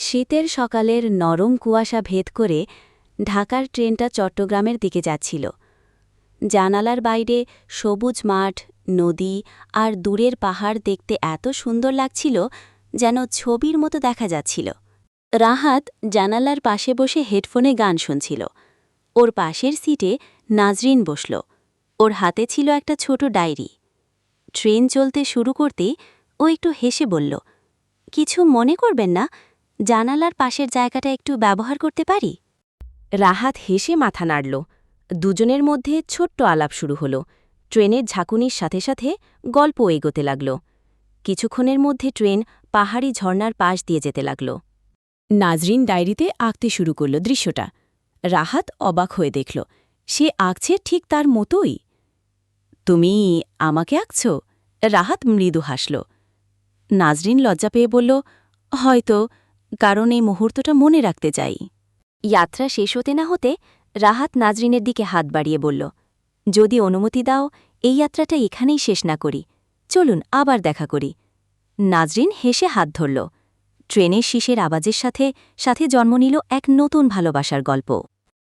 শীতের সকালের নরম কুয়াশা ভেদ করে ঢাকার ট্রেনটা চট্টগ্রামের দিকে যাচ্ছিল। জানালার বাইরে সবুজ মাঠ, নদী আর দূরের পাহাড় দেখতে এত সুন্দর লাগছিল যেন ছবির মতো দেখা যাচ্ছিল। রাহাত জানালার পাশে বসে হেডফোনে গান শুনছিল। ওর পাশের সিটে নাজরিন বসল। ওর হাতে ছিল একটা ছোট ডায়েরি। ট্রেন চলতে শুরু করতেই ও একটু হেসে বলল, কিছু মনে করবেন না, জানালার পাশের জায়গাটা একটু ব্যবহার করতে পারি? রাহাত হেসে মাথা নাড়ল। দুজনের মধ্যে ছোট্ট আলাপ শুরু হল। ট্রেনের ঝাঁকুনির সাথে সাথে গল্প এগোতে লাগল। কিছুক্ষণের মধ্যে ট্রেন পাহাড়ি ঝর্ণার পাশ দিয়ে যেতে লাগল। নাজরিন ডায়েরিতে আঁকতে শুরু করল দৃশ্যটা। রাহাত অবাক হয়ে দেখল, সে আঁকছে ঠিক তার মতোই। তুমি আমাকে আঁকছ? রাহাত মৃদু হাসল। নাজরিন লজ্জা পেয়ে বলল, হয়তো, কারণ এই মুহূর্তটা মনে রাখতে চাই। যাত্রা শেষ হতে না হতে রাহাত নাজরিনের দিকে হাত বাড়িয়ে বলল, যদি অনুমতি দাও, এই যাত্রাটা এখানেই শেষ না করি, চলুন আবার দেখা করি। নাজরিন হেসে হাত ধরল। ট্রেনের শিসের আওয়াজের সাথে সাথে জন্ম নিল এক নতুন ভালোবাসার গল্প।